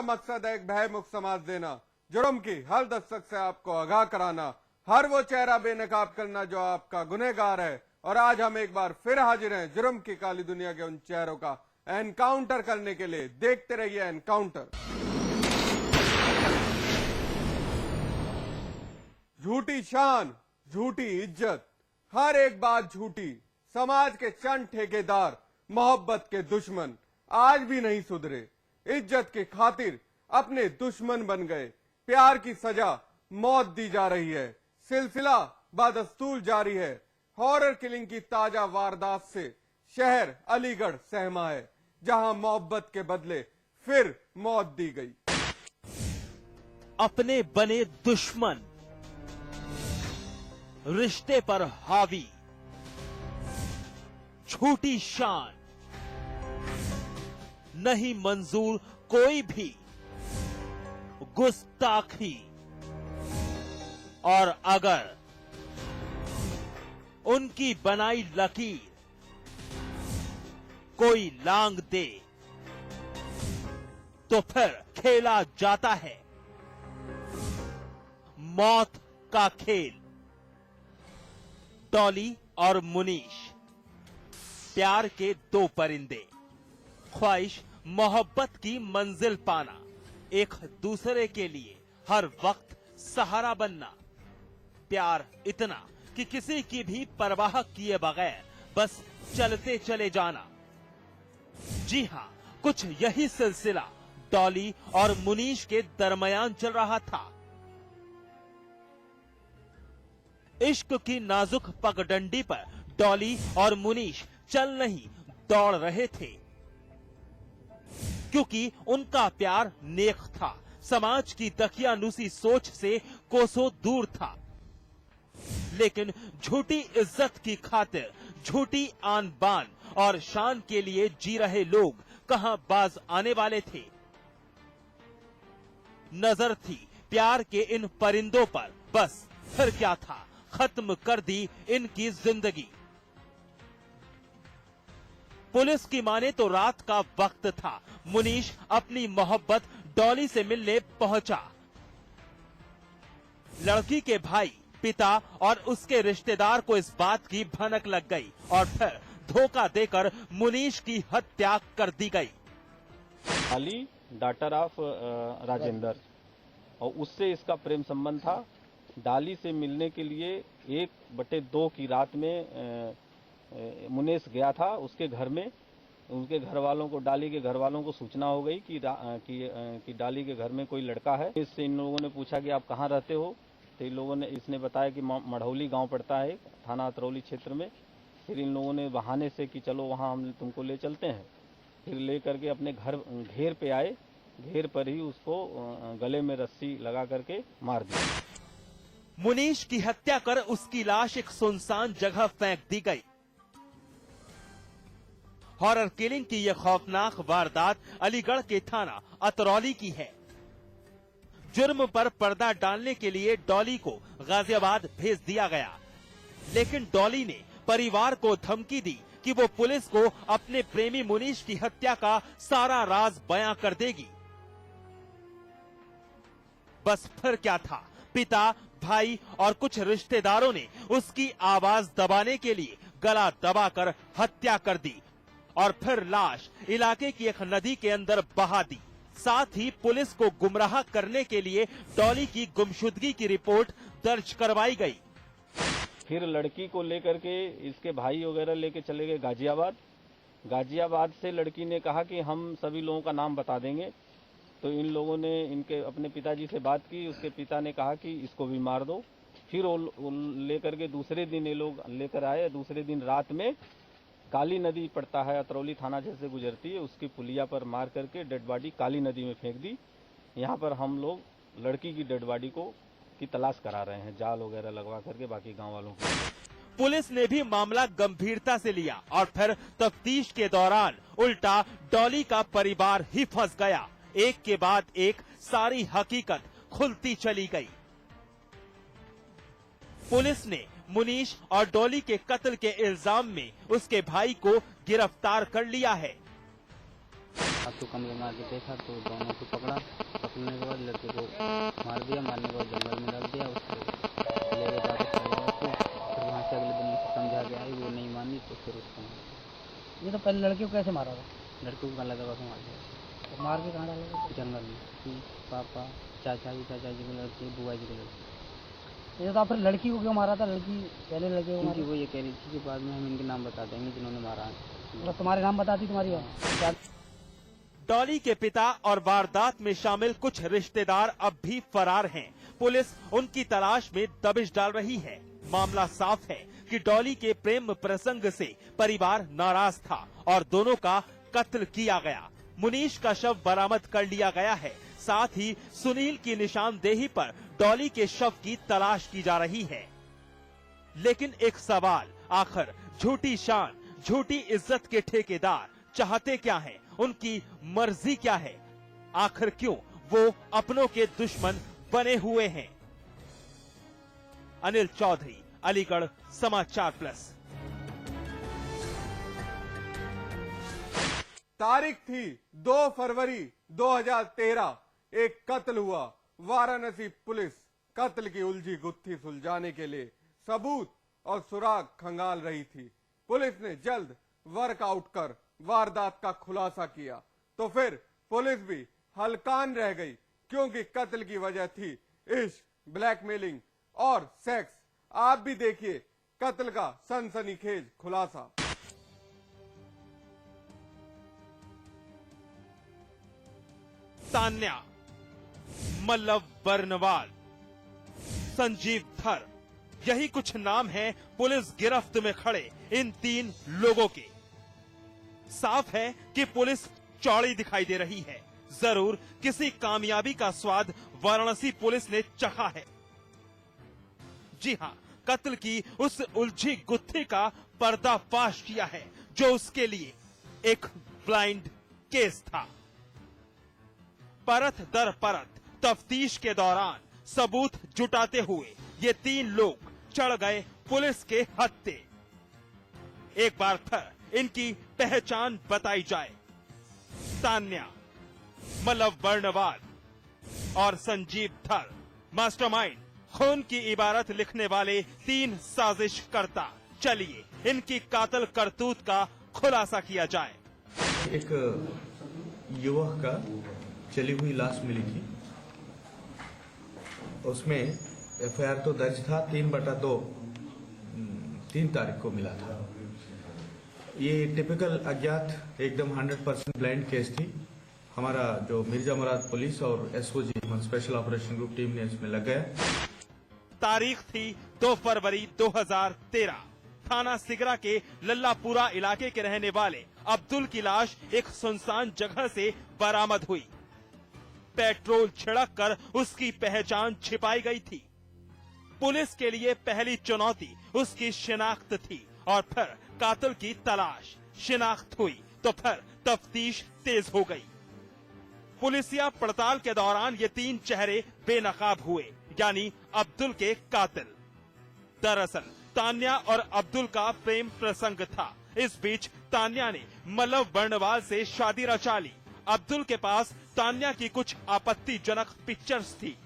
मेरा मकसद है एक भयमुक्त समाज देना, जुर्म की हर दस्तक से आपको आगाह कराना, हर वो चेहरा बेनकाब करना जो आपका गुनहगार है। और आज हम एक बार फिर हाजिर हैं जुर्म की काली दुनिया के उन चेहरों का एनकाउंटर करने के लिए। देखते रहिए एनकाउंटर। झूठी शान, झूठी इज्जत, हर एक बात झूठी। समाज के चंद ठेकेदार, मोहब्बत के दुश्मन आज भी नहीं सुधरे। इज्जत की खातिर अपने दुश्मन बन गए। प्यार की सजा मौत दी जा रही है। सिलसिला बदस्तूर जारी है। हॉरर किलिंग की ताजा वारदात से शहर अलीगढ़ सहमा है, जहां मोहब्बत के बदले फिर मौत दी गई। अपने बने दुश्मन, रिश्ते पर हावी, झूठी शान, नहीं मंजूर कोई भी गुस्ताखी। और अगर उनकी बनाई लकीर कोई लांग दे तो फिर खेला जाता है मौत का खेल। डॉली और मुनीश, प्यार के दो परिंदे, ख्वाहिश मोहब्बत की मंजिल पाना, एक दूसरे के लिए हर वक्त सहारा बनना, प्यार इतना कि किसी की भी परवाह किए बगैर बस चलते चले जाना। जी हां, कुछ यही सिलसिला डॉली और मुनीश के दरमियान चल रहा था। इश्क की नाजुक पगडंडी पर डॉली और मुनीश चल नहीं दौड़ रहे थे, क्योंकि उनका प्यार नेक था, समाज की दकियानूसी सोच से कोसों दूर था। लेकिन झूठी इज्जत की खातिर, झूठी आन बान और शान के लिए जी रहे लोग कहां बाज आने वाले थे। नजर थी प्यार के इन परिंदों पर, बस फिर क्या था, खत्म कर दी इनकी जिंदगी। पुलिस की माने तो रात का वक्त था। मुनीश अपनी मोहब्बत डॉली से मिलने पहुंचा। लड़की के भाई, पिता और उसके रिश्तेदार को इस बात की भनक लग गई और फिर धोखा देकर मुनीश की हत्या कर दी गई। अली डॉटर ऑफ राजेंद्र, और उससे इसका प्रेम संबंध था। डाली से मिलने के लिए 1/2 की रात में मुनीश गया था उसके घर में। उनके घर वालों को, डाली के घर वालों को सूचना हो गई कि डाली के घर में कोई लड़का है। इससे इन लोगों ने पूछा कि आप कहाँ रहते हो, तो इन लोगों ने, इसने बताया कि मढ़ौली गांव पड़ता है थाना अतरौली क्षेत्र में। फिर इन लोगों ने बहाने से कि चलो वहाँ हम तुमको ले चलते हैं। फिर ले करके अपने घर घेर पे आए। घेर पर ही उसको गले में रस्सी लगा करके मार दिया। मुनीश की हत्या कर उसकी लाश एक सुनसान जगह फेंक दी गई। हॉरर किलिंग की यह खौफनाक वारदात अलीगढ़ के थाना अतरौली की है। जुर्म पर पर्दा डालने के लिए डॉली को गाजियाबाद भेज दिया गया, लेकिन डॉली ने परिवार को धमकी दी कि वो पुलिस को अपने प्रेमी मुनीश की हत्या का सारा राज बयां कर देगी। बस फिर क्या था, पिता, भाई और कुछ रिश्तेदारों ने उसकी आवाज दबाने के लिए गला दबाकर हत्या कर दी और फिर लाश इलाके की एक नदी के अंदर बहा दी। साथ ही पुलिस को गुमराह करने के लिए डॉली की गुमशुदगी की रिपोर्ट दर्ज करवाई गई। फिर लड़की को लेकर के इसके भाई वगैरह लेके चले गए गाजियाबाद। गाजियाबाद से लड़की ने कहा कि हम सभी लोगों का नाम बता देंगे। तो इन लोगों ने इनके अपने पिताजी से बात की। उसके पिता ने कहा कि इसको भी मार दो। फिर वो लेकर के दूसरे दिन ये लोग लेकर आए। दूसरे दिन रात में काली नदी पड़ता है, अतरौली थाना जैसे गुजरती है, उसकी पुलिया पर मार करके डेड बॉडी काली नदी में फेंक दी। यहाँ पर हम लोग लड़की की डेड बॉडी की तलाश करा रहे हैं, जाल वगैरह लगवा करके बाकी गांव वालों को। पुलिस ने भी मामला गंभीरता से लिया और फिर तफ्तीश के दौरान उल्टा डॉली का परिवार ही फंस गया। एक के बाद एक सारी हकीकत खुलती चली गई। पुलिस ने मुनीश और डॉली के कत्ल के इल्जाम में उसके भाई को गिरफ्तार कर लिया है। तो कमरे में आके देखा तो दोनों को पकड़ने के बाद लड़के को मार दिया, मारने के बाद जंगल में रख दिया, उसको ले गए वापस परिवार को। फिर वहाँ से अगले दिन उसको समझा के आई, वो नहीं मानी तो फिर उसको मार दिया। ये तो पहले लड़के को कैसे मारा था? लड़के को गला दबा के मार दिया तो मार के कहाँ डाला? जंगल में। पापा चाचा जी की लड़की, बुआ जी की लड़की। ये तो फिर लड़की को क्यों मारा था? लड़की पहले लड़के को क्योंकि मारा? वो ये कह रही थी कि बाद में हम इनके नाम बता देंगे जिन्होंने मारा है। तो तुम्हारे नाम बताती तुम्हारी क्या? डॉली के पिता और वारदात में शामिल कुछ रिश्तेदार अब भी फरार हैं। पुलिस उनकी तलाश में दबिश डाल रही है। मामला साफ है कि डॉली के प्रेम प्रसंग से परिवार नाराज था और दोनों का कत्ल किया गया। मुनीश का शव बरामद कर लिया गया है। साथ ही सुनील की निशानदेही पर डॉली के शव की तलाश की जा रही है। लेकिन एक सवाल, आखिर झूठी शान, झूठी इज्जत के ठेकेदार चाहते क्या हैं? उनकी मर्जी क्या है? आखिर क्यों वो अपनों के दुश्मन बने हुए हैं? अनिल चौधरी, अलीगढ़ समाचार प्लस। तारीख थी 2 फरवरी 2013। एक कत्ल हुआ। वाराणसी पुलिस कत्ल की उलझी गुत्थी सुलझाने के लिए सबूत और सुराग खंगाल रही थी। पुलिस ने जल्द वर्कआउट कर वारदात का खुलासा किया तो फिर पुलिस भी हलकान रह गई, क्योंकि कत्ल की वजह थी इश्क, ब्लैकमेलिंग और सेक्स। आप भी देखिए कत्ल का सनसनीखेज खुलासा। तान्या, मल्लव बर्नवाल, संजीव धर, यही कुछ नाम है पुलिस गिरफ्त में खड़े इन 3 लोगों के। साफ है कि पुलिस चौड़ी दिखाई दे रही है। जरूर किसी कामयाबी का स्वाद वाराणसी पुलिस ने चखा है। जी हां, कत्ल की उस उलझी गुत्थी का पर्दाफाश किया है जो उसके लिए एक ब्लाइंड केस था। परत दर परत तफ्तीश के दौरान सबूत जुटाते हुए ये 3 लोग चढ़ गए पुलिस के हत्थे। एक बार फिर इनकी पहचान बताई जाए। तान्या, मल्लव बर्नवाल और संजीव धर, मास्टरमाइंड, खून की इबारत लिखने वाले 3 साजिशकर्ता। चलिए इनकी कातिल करतूत का खुलासा किया जाए। एक युवक का चली हुई लाश मिली थी। उसमें एफआईआर तो दर्ज था 3/2 3 तारीख को मिला था। ये टिपिकल अज्ञात एकदम 100% ब्लाइंड केस थी। हमारा जो मिर्जा मुराद पुलिस और SOG special operation group team ने इसमें लगाया। तारीख थी 2 फरवरी 2013। थाना सिगरा के लल्लापुरा इलाके के रहने वाले अब्दुल की लाश एक सुनसान जगह से बरामद हुई। पेट्रोल छिड़क कर उसकी पहचान छिपाई गई थी। पुलिस के लिए पहली चुनौती उसकी शिनाख्त थी और फिर कातिल की तलाश। शिनाख्त हुई तो फिर तफ्तीश तेज हो गई। पुलिसिया पड़ताल के दौरान ये 3 चेहरे बेनकाब हुए, यानी अब्दुल के कातिल। दरअसल तान्या और अब्दुल का प्रेम प्रसंग था। इस बीच तान्या ने मल्लव बर्नवाल से शादी रचा ली। अब्दुल के पास तान्या की कुछ आपत्तिजनक पिक्चर्स थी।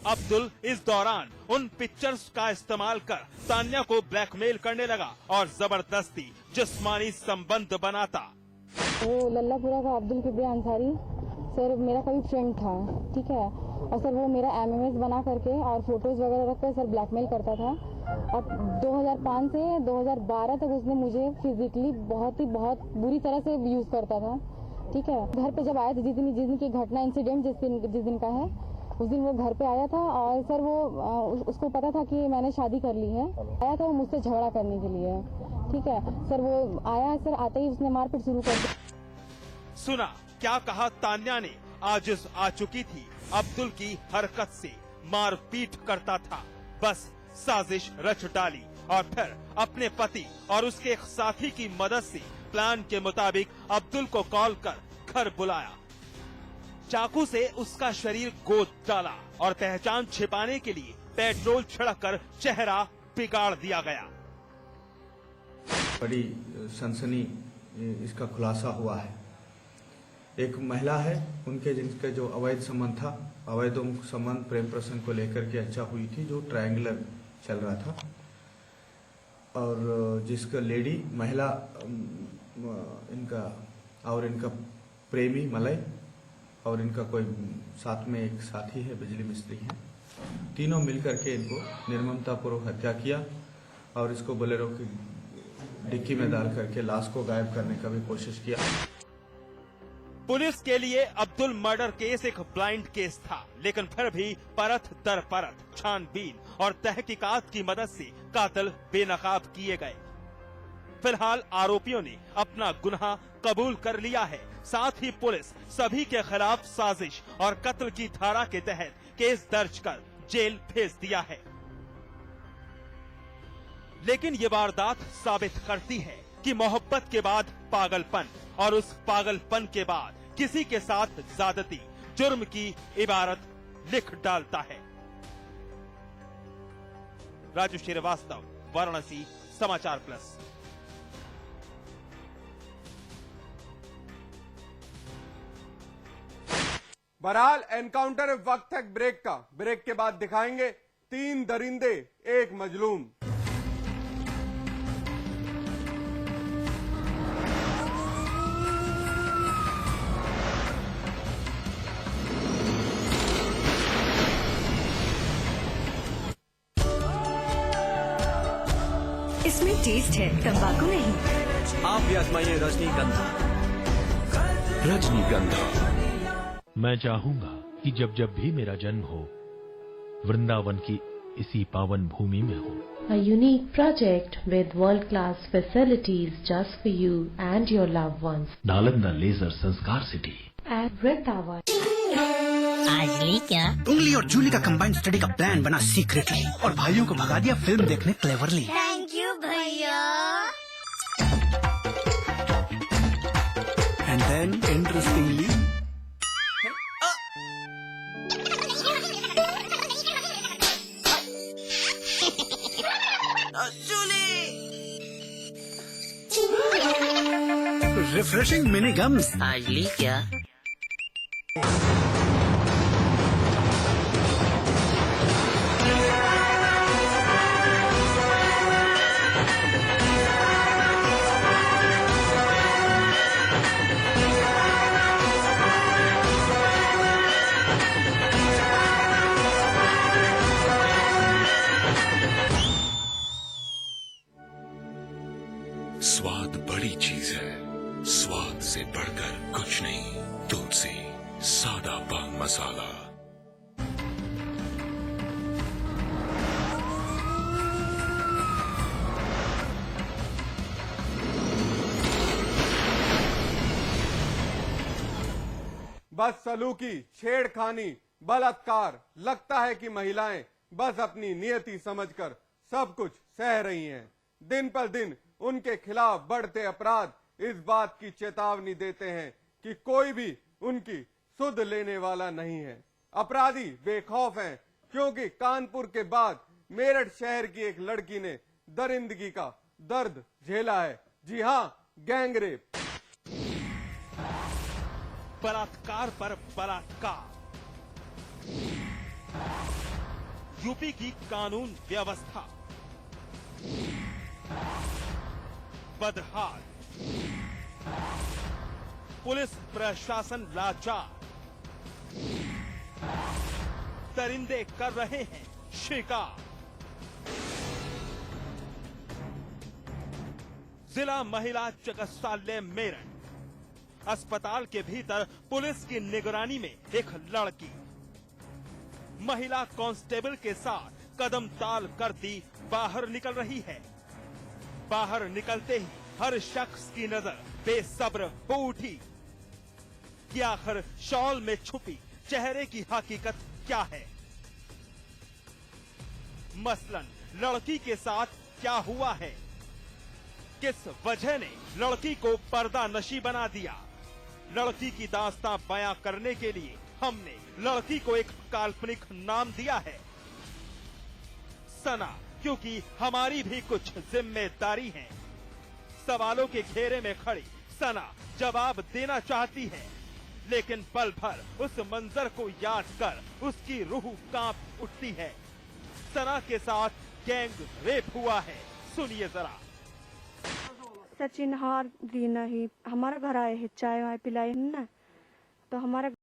अब्दुल इस दौरान उन पिक्चर्स का इस्तेमाल कर तान्या को ब्लैकमेल करने लगा और जबरदस्ती जिस्मानी संबंध बनाता। वो लल्लापुरा का अब्दुल किबरिया अंसारी सर मेरा कभी फ्रेंड था, ठीक है, और सर वो मेरा एमएमएस बना करके और फोटोज वगैरह रख कर सर ब्लैकमेल करता था। और 2005 से 2012 तक उसने मुझे फिजिकली बहुत बुरी तरह से यूज करता था, ठीक है। घर पे जब आया था, जिस दिन की घटना इंसिडेंट जिस दिन का है, उस दिन वो घर पे आया था और सर वो उसको पता था कि मैंने शादी कर ली है। आया था वो मुझसे झगड़ा करने के लिए, ठीक है। सर वो आया, सर आते ही उसने मारपीट शुरू कर दी। सुना क्या कहा तान्या ने। आजिज आ चुकी थी अब्दुल की हरकत से, मारपीट करता था। बस साजिश रच डाली और फिर अपने पति और उसके एक साथी की मदद से प्लान के मुताबिक अब्दुल को कॉल कर घर बुलाया। चाकू से उसका शरीर गोद डाला और पहचान छिपाने के लिए पेट्रोल छिड़ककर चेहरा बिगाड़ दिया गया। बड़ी सनसनी इसका खुलासा हुआ है। एक महिला है, उनके जिनके जो अवैध संबंध था, अवैध संबंध प्रेम प्रसंग को लेकर के अच्छा हुई थी, जो ट्रायंगुलर चल रहा था, और जिसका लेडी महिला इनका और इनका प्रेमी मलय और इनका कोई साथ में एक साथी है, बिजली मिस्त्री है, तीनों मिलकर के इनको निर्ममतापूर्वक हत्या किया और इसको बोलेरो की डिक्की में डाल करके लाश को गायब करने का भी कोशिश किया। पुलिस के लिए अब्दुल मर्डर केस एक ब्लाइंड केस था, लेकिन फिर भी परत दर परत छानबीन और तहकीकात की मदद से कातिल बेनकाब किए गए। फिलहाल आरोपियों ने अपना गुनाह कबूल कर लिया है। साथ ही पुलिस सभी के खिलाफ साजिश और कत्ल की धारा के तहत केस दर्ज कर जेल भेज दिया है। लेकिन ये वारदात साबित करती है कि मोहब्बत के बाद पागलपन और उस पागलपन के बाद किसी के साथ ज्यादती जुर्म की इबारत लिख डालता है। राजू श्रीवास्तव, वाराणसी, समाचार प्लस। बहरहाल एनकाउंटर वक्त है ब्रेक का। ब्रेक के बाद दिखाएंगे 3 दरिंदे एक मजलूम। इसमें टेस्ट है, तंबाकू नहीं। आप भी आजमाइए रजनीगंधा। रजनीगंधा। मैं चाहूंगा कि जब जब भी मेरा जन्म हो, वृंदावन की इसी पावन भूमि में हो। A unique project with world-class facilities just for you and your loved ones. Nalanda leisure Sanskar city At Vrindavan. आज ली क्या? उंगली और जूली का कंबाइंड स्टडी का प्लान बना सीक्रेटली और भाइयों को भगा दिया फिल्म देखने क्लेवरली। थैंक यू भैया। And then interestingly refreshing mini games. आज ली क्या? स्वाद बड़ी चीज है, स्वाद से बढ़कर कुछ नहीं। तुलसी सादा पान मसाला। बदसलूकी, छेड़खानी, बलात्कार, लगता है कि महिलाएं बस अपनी नियति समझकर सब कुछ सह रही हैं। दिन पर दिन उनके खिलाफ बढ़ते अपराध इस बात की चेतावनी देते हैं कि कोई भी उनकी सुध लेने वाला नहीं है। अपराधी बेखौफ हैं, क्योंकि कानपुर के बाद मेरठ शहर की एक लड़की ने दरिंदगी का दर्द झेला है। जी हां, गैंगरेप। बलात्कार पर बलात्कार। यूपी की कानून व्यवस्था बदहाल, पुलिस प्रशासन लाचार, दरिंदे कर रहे हैं शिकार। जिला महिला चिकित्सालय मेरठ अस्पताल के भीतर पुलिस की निगरानी में एक लड़की महिला कांस्टेबल के साथ कदम ताल करती बाहर निकल रही है। बाहर निकलते ही हर शख्स की नजर बेसब्र हो उठी कि आखिर शॉल में छुपी चेहरे की हकीकत क्या है। मसलन लड़की के साथ क्या हुआ है, किस वजह ने लड़की को पर्दा नशी बना दिया। लड़की की दास्तां बयां करने के लिए हमने लड़की को एक काल्पनिक नाम दिया है, सना, क्योंकि हमारी भी कुछ जिम्मेदारी है। सवालों के घेरे में खड़ी सना जवाब देना चाहती है, लेकिन पल भर उस मंजर को याद कर उसकी रूह कांप उठती है। सना के साथ गैंग रेप हुआ है, सुनिए जरा। सचिन हार दी नहीं, हमारा घर आए हैं, चाय वाय पिलाई है ना, तो हमारा